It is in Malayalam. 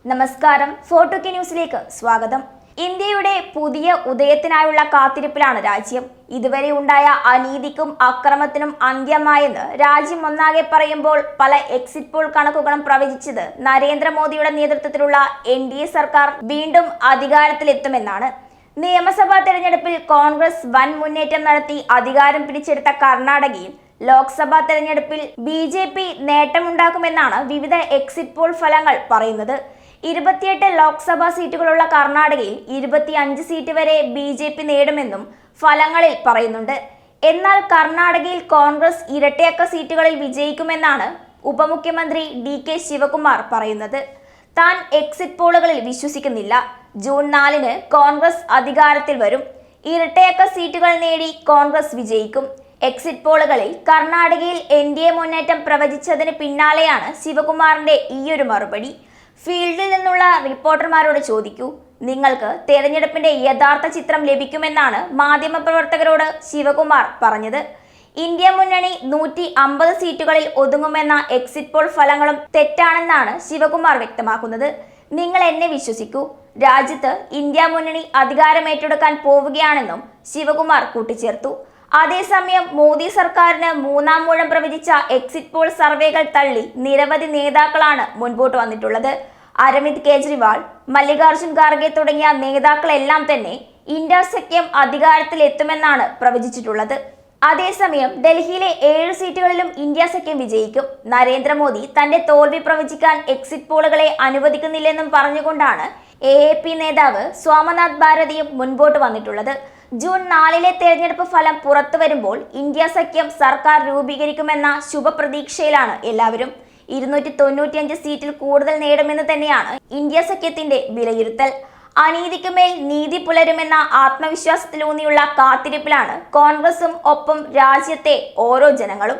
നമസ്കാരം, ഫോർട്ടുക്കി ന്യൂസിലേക്ക് സ്വാഗതം. ഇന്ത്യയുടെ പുതിയ ഉദയത്തിനായുള്ള കാത്തിരിപ്പിലാണ് രാജ്യം. ഇതുവരെ ഉണ്ടായ അനീതിക്കും അക്രമത്തിനും അന്ത്യമായെന്ന് രാജ്യം ഒന്നാകെ പറയുമ്പോൾ പല എക്സിറ്റ് പോൾ കണക്കുകളും പ്രവചിച്ചത് നരേന്ദ്രമോദിയുടെ നേതൃത്വത്തിലുള്ള NDA സർക്കാർ വീണ്ടും അധികാരത്തിലെത്തുമെന്നാണ്. നിയമസഭാ തെരഞ്ഞെടുപ്പിൽ കോൺഗ്രസ് വൻ മുന്നേറ്റം നടത്തി അധികാരം പിടിച്ചെടുത്ത കർണാടകയിൽ ലോക്സഭാ തെരഞ്ഞെടുപ്പിൽ BJP നേട്ടമുണ്ടാക്കുമെന്നാണ് വിവിധ എക്സിറ്റ് പോൾ ഫലങ്ങൾ പറയുന്നത്. 28 ലോക്സഭാ സീറ്റുകളുള്ള കർണാടകയിൽ 25 സീറ്റ് വരെ BJP നേടുമെന്നും ഫലങ്ങളിൽ പറയുന്നുണ്ട്. എന്നാൽ കർണാടകയിൽ കോൺഗ്രസ് ഇരട്ടയക്ക സീറ്റുകളിൽ വിജയിക്കുമെന്നാണ് ഉപമുഖ്യമന്ത്രി DK ശിവകുമാർ പറയുന്നത്. താൻ എക്സിറ്റ് പോളുകളിൽ വിശ്വസിക്കുന്നില്ല. ജൂൺ 4-ന് കോൺഗ്രസ് അധികാരത്തിൽ വരും. ഇരട്ടയക്ക സീറ്റുകൾ നേടി കോൺഗ്രസ് വിജയിക്കും. എക്സിറ്റ് പോളുകളിൽ കർണാടകയിൽ NDA മുന്നേറ്റം പ്രവചിച്ചതിന് പിന്നാലെയാണ് ശിവകുമാറിന്റെ ഈയൊരു മറുപടി. ഫീൽഡിൽ നിന്നുള്ള റിപ്പോർട്ടർമാരോട് ചോദിക്കൂ, നിങ്ങൾക്ക് തെരഞ്ഞെടുപ്പിന്റെ യഥാർത്ഥ ചിത്രം ലഭിക്കുമെന്നാണ് മാധ്യമപ്രവർത്തകരോട് ശിവകുമാർ പറഞ്ഞത്. ഇന്ത്യ മുന്നണി 150 സീറ്റുകളിൽ ഒതുങ്ങുമെന്ന എക്സിറ്റ് പോൾ ഫലങ്ങളും തെറ്റാണെന്നാണ് ശിവകുമാർ വ്യക്തമാക്കുന്നത്. നിങ്ങൾ എന്നെ വിശ്വസിക്കൂ, രാജ്യത്ത് ഇന്ത്യ മുന്നണി അധികാരമേറ്റെടുക്കാൻ പോവുകയാണെന്നും ശിവകുമാർ കൂട്ടിച്ചേർത്തു. അതേസമയം മോദി സർക്കാരിന് മൂന്നാം മൂഴം പ്രവചിച്ച എക്സിറ്റ് പോൾ സർവേകൾ തള്ളി നിരവധി നേതാക്കളാണ് മുൻപോട്ട് വന്നിട്ടുള്ളത്. അരവിന്ദ് കെജ്രിവാൾ, മല്ലികാർജുൻ ഖാർഗെ തുടങ്ങിയ നേതാക്കളെല്ലാം തന്നെ ഇന്ത്യ സഖ്യം അധികാരത്തിൽ എത്തുമെന്നാണ് പ്രവചിച്ചിട്ടുള്ളത്. അതേസമയം ഡൽഹിയിലെ 7 സീറ്റുകളിലും ഇന്ത്യ സഖ്യം വിജയിക്കും. നരേന്ദ്രമോദി തന്റെ തോൽവി പ്രവചിക്കാൻ എക്സിറ്റ് പോളുകളെ അനുവദിക്കുന്നില്ലെന്നും പറഞ്ഞുകൊണ്ടാണ് AAP നേതാവ് സോമനാഥ് ഭാരതിയും മുൻപോട്ട് വന്നിട്ടുള്ളത്. ജൂൺ 4-ലെ തെരഞ്ഞെടുപ്പ് ഫലം പുറത്തു വരുമ്പോൾ ഇന്ത്യ സഖ്യം സർക്കാർ രൂപീകരിക്കുമെന്ന ശുഭപ്രതീക്ഷയിലാണ് എല്ലാവരും. 295 സീറ്റിൽ കൂടുതൽ നേടുമെന്ന് തന്നെയാണ് ഇന്ത്യ സഖ്യത്തിന്റെ വിലയിരുത്തൽ. അനീതിക്കുമേൽ നീതി പുലരുമെന്ന ആത്മവിശ്വാസത്തിലൂന്നിയുള്ള കാത്തിരിപ്പിലാണ് കോൺഗ്രസും ഒപ്പം രാജ്യത്തെ ഓരോ ജനങ്ങളും.